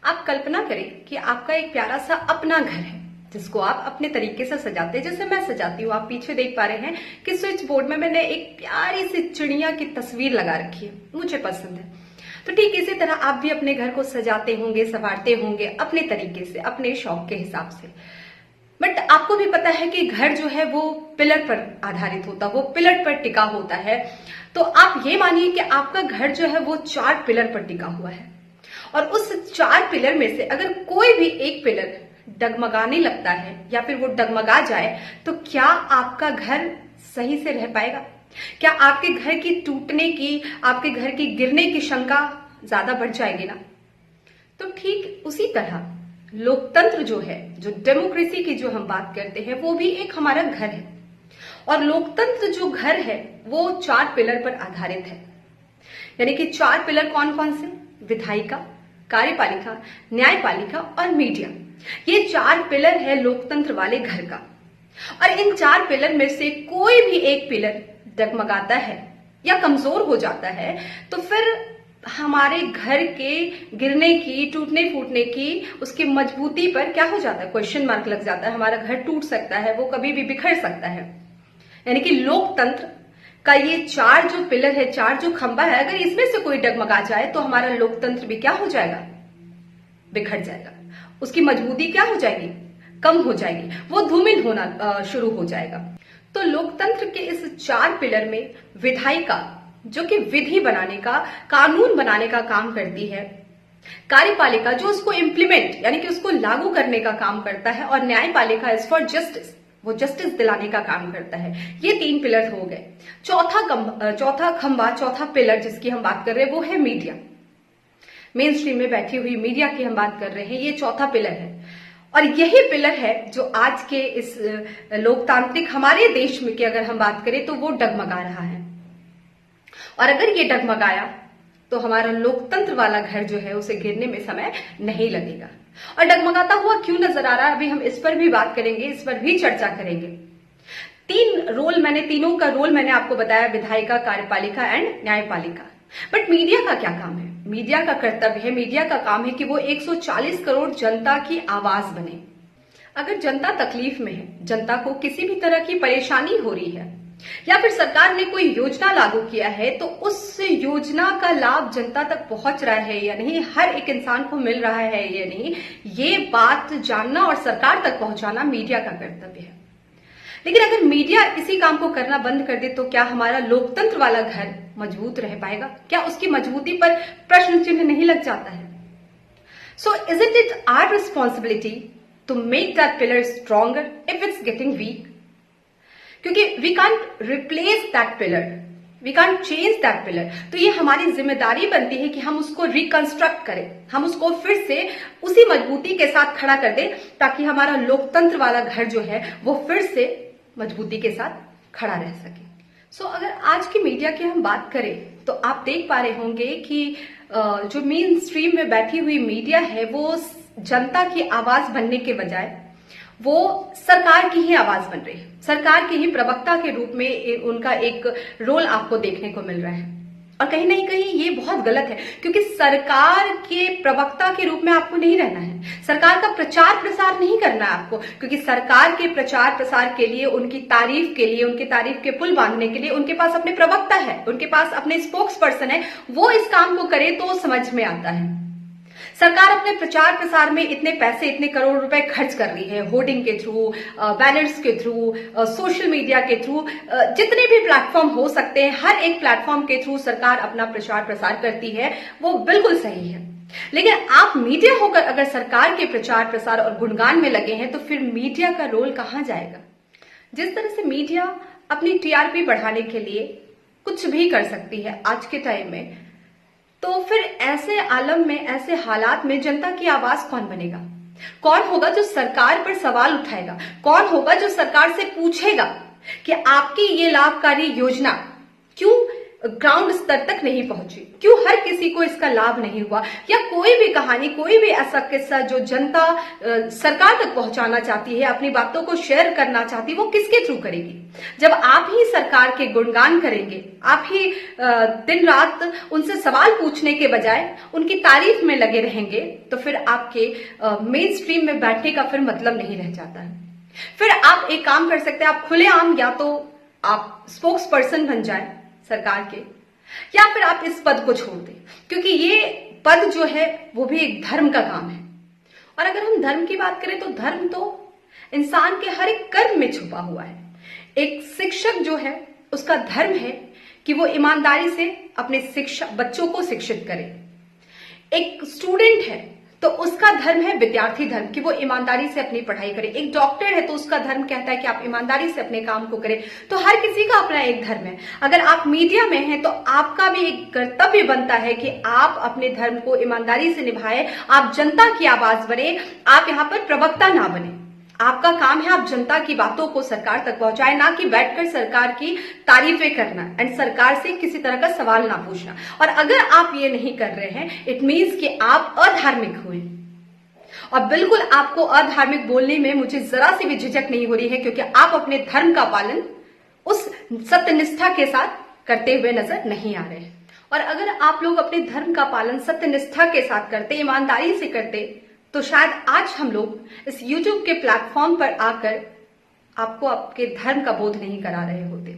आप कल्पना करें कि आपका एक प्यारा सा अपना घर है जिसको आप अपने तरीके से सजाते हैं, जैसे मैं सजाती हूँ। आप पीछे देख पा रहे हैं कि स्विच बोर्ड में मैंने एक प्यारी सी चिड़िया की तस्वीर लगा रखी है, मुझे पसंद है। तो ठीक इसी तरह आप भी अपने घर को सजाते होंगे, संवारते होंगे अपने तरीके से, अपने शौक के हिसाब से। बट आपको भी पता है कि घर जो है वो पिलर पर आधारित होता है, वो पिलर पर टिका होता है। तो आप ये मानिए कि आपका घर जो है वो 4 पिलर पर टिका हुआ है, और उस 4 पिलर में से अगर कोई भी एक पिलर डगमगाने लगता है या फिर वो डगमगा जाए, तो क्या आपका घर सही से रह पाएगा? क्या आपके घर की टूटने की, आपके घर की गिरने की शंका ज्यादा बढ़ जाएगी ना? तो ठीक उसी तरह लोकतंत्र जो है, जो डेमोक्रेसी की जो हम बात करते हैं, वो भी एक हमारा घर है। और लोकतंत्र जो घर है वो 4 पिलर पर आधारित है। यानी कि 4 पिलर कौन कौन से? विधायिका, कार्यपालिका, न्यायपालिका और मीडिया। ये 4 पिलर है लोकतंत्र वाले घर का। और इन 4 पिलर में से कोई भी एक पिलर डगमगाता है या कमजोर हो जाता है, तो फिर हमारे घर के गिरने की, टूटने फूटने की, उसकी मजबूती पर क्या हो जाता है? क्वेश्चन मार्क लग जाता है। हमारा घर टूट सकता है, वो कभी भी बिखर सकता है। यानी कि लोकतंत्र का ये 4 जो पिलर है, 4 जो खंबा है, अगर इसमें से कोई डगमगा जाए तो हमारा लोकतंत्र भी क्या हो जाएगा? बिखर जाएगा। उसकी मजबूती क्या हो जाएगी? कम हो जाएगी, वो धूमिल होना शुरू हो जाएगा। तो लोकतंत्र के इस 4 पिलर में विधायिका, जो कि विधि बनाने का, कानून बनाने का काम करती है, कार्यपालिका जो उसको इम्प्लीमेंट यानी कि उसको लागू करने का काम करता है, और न्यायपालिका इज फॉर जस्टिस, वो जस्टिस दिलाने का काम करता है। ये 3 पिलर हो गए। चौथा खंबा, चौथा पिलर जिसकी हम बात कर रहे हैं वो है मीडिया। मेन स्ट्रीम में बैठी हुई मीडिया की हम बात कर रहे हैं, ये चौथा पिलर है। और यही पिलर है जो आज के इस लोकतांत्रिक हमारे देश में की अगर हम बात करें तो वो डगमगा रहा है। और अगर ये डगमगाया तो हमारा लोकतंत्र वाला घर जो है उसे गिरने में समय नहीं लगेगा। और डगमगाता हुआ क्यों नजर आ रहा है, अभी हम इस पर भी बात करेंगे, इस पर भी चर्चा करेंगे। तीनों का रोल मैंने आपको बताया, विधायिका, कार्यपालिका एंड न्यायपालिका। बट मीडिया का क्या काम है? मीडिया का कर्तव्य है, मीडिया का काम है कि वो 140 करोड़ जनता की आवाज बने। अगर जनता तकलीफ में है, जनता को किसी भी तरह की परेशानी हो रही है, या फिर सरकार ने कोई योजना लागू किया है, तो उस योजना का लाभ जनता तक पहुंच रहा है या नहीं, हर एक इंसान को मिल रहा है या नहीं, ये बात जानना और सरकार तक पहुंचाना मीडिया का कर्तव्य है। लेकिन अगर मीडिया इसी काम को करना बंद कर दे तो क्या हमारा लोकतंत्र वाला घर मजबूत रह पाएगा? क्या उसकी मजबूती पर प्रश्न चिन्ह नहीं लग जाता है? So is it our responsibility to make that pillar stronger if it's getting weak? क्योंकि we can't replace that pillar, we can't change that pillar. तो ये हमारी जिम्मेदारी बनती है कि हम उसको रिकंस्ट्रक्ट करें, हम उसको फिर से उसी मजबूती के साथ खड़ा कर दें, ताकि हमारा लोकतंत्र वाला घर जो है वो फिर से मजबूती के साथ खड़ा रह सके। सो अगर आज की मीडिया की हम बात करें तो आप देख पा रहे होंगे कि जो मेन स्ट्रीम में बैठी हुई मीडिया है वो जनता की आवाज बनने के बजाय वो सरकार की ही आवाज बन रही है। सरकार के ही प्रवक्ता के रूप में उनका एक रोल आपको देखने को मिल रहा है। और कहीं ना कहीं ये बहुत गलत है, क्योंकि सरकार के प्रवक्ता के रूप में आपको नहीं रहना है, सरकार का प्रचार प्रसार नहीं करना है आपको। क्योंकि सरकार के प्रचार प्रसार के लिए, उनकी तारीफ के लिए, उनकी तारीफ के पुल बांधने के लिए उनके पास अपने प्रवक्ता है, उनके पास अपने स्पोक्स पर्सन है। वो इस काम को करे तो समझ में आता है। सरकार अपने प्रचार प्रसार में इतने पैसे, इतने करोड़ रुपए खर्च कर रही है, होर्डिंग के थ्रू, बैनर्स के थ्रू, सोशल मीडिया के थ्रू, जितने भी प्लेटफॉर्म हो सकते हैं, हर एक प्लेटफॉर्म के थ्रू सरकार अपना प्रचार प्रसार करती है, वो बिल्कुल सही है। लेकिन आप मीडिया होकर अगर सरकार के प्रचार प्रसार और गुणगान में लगे हैं तो फिर मीडिया का रोल कहां जाएगा? जिस तरह से मीडिया अपनी टीआरपी बढ़ाने के लिए कुछ भी कर सकती है आज के टाइम में, तो फिर ऐसे आलम में, ऐसे हालात में जनता की आवाज कौन बनेगा? कौन होगा जो सरकार पर सवाल उठाएगा? कौन होगा जो सरकार से पूछेगा कि आपकी ये लाभकारी योजना क्यों ग्राउंड स्तर तक नहीं पहुंची, क्यों हर किसी को इसका लाभ नहीं हुआ, या कोई भी कहानी, कोई भी ऐसा किस्सा जो जनता सरकार तक पहुंचाना चाहती है, अपनी बातों को शेयर करना चाहती है, वो किसके थ्रू करेगी? जब आप ही सरकार के गुणगान करेंगे, आप ही दिन रात उनसे सवाल पूछने के बजाय उनकी तारीफ में लगे रहेंगे, तो फिर आपके मेन स्ट्रीम में बैठने का फिर मतलब नहीं रह जाता है। फिर आप एक काम कर सकते हैं, आप खुलेआम या तो आप स्पोक्स पर्सन बन जाए सरकार के, या फिर आप इस पद को छोड़ दें, क्योंकि ये पद जो है वो भी एक धर्म का काम है। और अगर हम धर्म की बात करें तो धर्म तो इंसान के हर एक कर्म में छुपा हुआ है। एक शिक्षक जो है उसका धर्म है कि वो ईमानदारी से अपने बच्चों को शिक्षित करे। एक स्टूडेंट है तो उसका धर्म है विद्यार्थी धर्म, कि वो ईमानदारी से अपनी पढ़ाई करे। एक डॉक्टर है तो उसका धर्म कहता है कि आप ईमानदारी से अपने काम को करें। तो हर किसी का अपना एक धर्म है। अगर आप मीडिया में हैं तो आपका भी एक कर्तव्य बनता है कि आप अपने धर्म को ईमानदारी से निभाएं, आप जनता की आवाज बने, आप यहाँ पर प्रवक्ता ना बने। आपका काम है आप जनता की बातों को सरकार तक पहुंचाए, ना कि बैठकर सरकार की तारीफें करना एंड सरकार से किसी तरह का सवाल ना पूछना। और अगर आप ये नहीं कर रहे हैं, इट मीन्स कि आप अधार्मिक हुए। और बिल्कुल आपको अधार्मिक बोलने में मुझे जरा सी भी झिझक नहीं हो रही है, क्योंकि आप अपने धर्म का पालन उस सत्यनिष्ठा के साथ करते हुए नजर नहीं आ रहे हैं। और अगर आप लोग अपने धर्म का पालन सत्यनिष्ठा के साथ करते, ईमानदारी से करते, तो शायद आज हम लोग इस YouTube के प्लेटफॉर्म पर आकर आपको आपके धर्म का बोध नहीं करा रहे होते।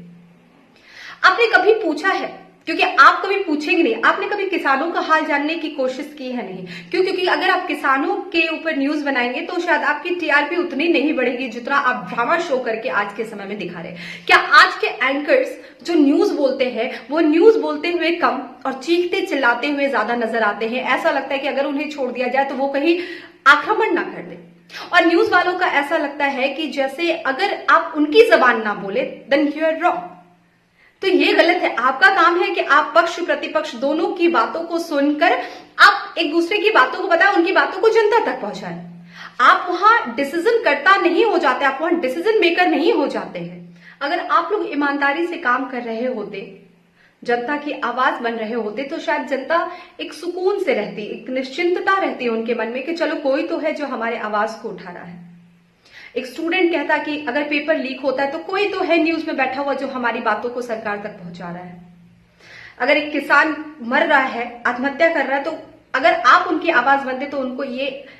आपने कभी पूछा है, क्योंकि आप कभी पूछेंगे नहीं, आपने कभी किसानों का हाल जानने की कोशिश की है? नहीं। क्यों? क्योंकि अगर आप किसानों के ऊपर न्यूज बनाएंगे तो शायद आपकी टीआरपी उतनी नहीं बढ़ेगी जितना आप ड्रामा शो करके आज के समय में दिखा रहे हैं। क्या आज के एंकर्स जो न्यूज बोलते हैं वो न्यूज बोलते हुए कम और चीखते चिल्लाते हुए ज्यादा नजर आते हैं? ऐसा लगता है कि अगर उन्हें छोड़ दिया जाए तो वो कहीं आक्रमण ना कर दे। और न्यूज वालों का ऐसा लगता है कि जैसे अगर आप उनकी जबान ना बोले देन यू आर रॉन्ग। तो ये गलत है। आपका काम है कि आप पक्ष प्रतिपक्ष दोनों की बातों को सुनकर आप एक दूसरे की बातों को बताएं, उनकी बातों को जनता तक पहुंचाएं। आप वहां डिसीजन करता नहीं हो जाते, आप वहां डिसीजन मेकर नहीं हो जाते हैं। अगर आप लोग ईमानदारी से काम कर रहे होते, जनता की आवाज बन रहे होते, तो शायद जनता एक सुकून से रहती, एक निश्चिंतता रहती उनके मन में कि चलो कोई तो है जो हमारे आवाज को उठा रहा है। एक स्टूडेंट कहता कि अगर पेपर लीक होता है तो कोई तो है न्यूज में बैठा हुआ जो हमारी बातों को सरकार तक पहुंचा रहा है। अगर एक किसान मर रहा है, आत्महत्या कर रहा है, तो अगर आप उनकी आवाज बनते तो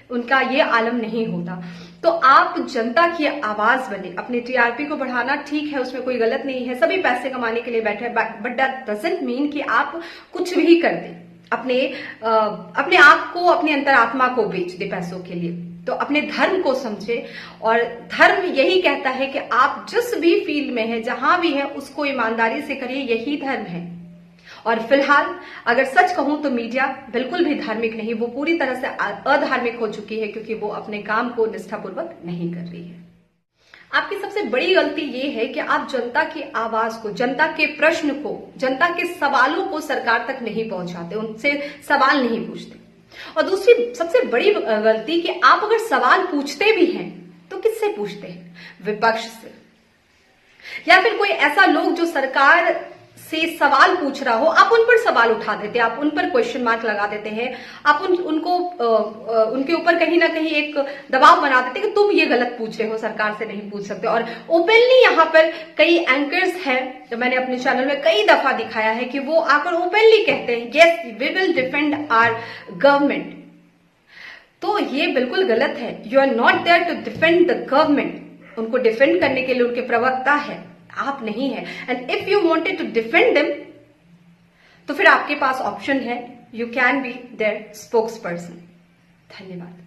उनका ये आलम नहीं होता। तो आप जनता की आवाज बने। अपनी टीआरपी को बढ़ाना ठीक है, उसमें कोई गलत नहीं है, सभी पैसे कमाने के लिए बैठे हैं, बट दैट डजंट मीन कि आप कुछ भी कर दें, अपने आप को, अपनी अंतरात्मा को बेच दे पैसों के लिए। तो अपने धर्म को समझे, और धर्म यही कहता है कि आप जिस भी फील्ड में है, जहां भी है, उसको ईमानदारी से करिए, यही धर्म है। और फिलहाल अगर सच कहूं तो मीडिया बिल्कुल भी धार्मिक नहीं, वो पूरी तरह से अधार्मिक हो चुकी है, क्योंकि वो अपने काम को निष्ठापूर्वक नहीं कर रही है। आपकी सबसे बड़ी गलती ये है कि आप जनता की आवाज को, जनता के प्रश्न को, जनता के सवालों को सरकार तक नहीं पहुंचाते, उनसे सवाल नहीं पूछते। और दूसरी सबसे बड़ी गलती कि आप अगर सवाल पूछते भी हैं तो किससे पूछते हैं? विपक्ष से, या फिर कोई ऐसा लोग जो सरकार से सवाल पूछ रहा हो, आप उन पर सवाल उठा देते हैं, आप उन पर क्वेश्चन मार्क लगा देते हैं, आप उनके ऊपर कहीं ना कहीं एक दबाव बना देते हैं कि तुम ये गलत पूछ रहे हो, सरकार से नहीं पूछ सकते। और ओपनली यहाँ पर कई एंकर्स हैं, जो मैंने अपने चैनल में कई दफा दिखाया है कि वो आकर ओपनली कहते हैं yes we will defend our government. तो ये बिल्कुल गलत है। You are not there to defend the government. उनको डिफेंड करने के लिए उनके प्रवक्ता है, आप नहीं है। And if you wanted to defend them, तो फिर आपके पास ऑप्शन है, you can be their spokesperson. धन्यवाद।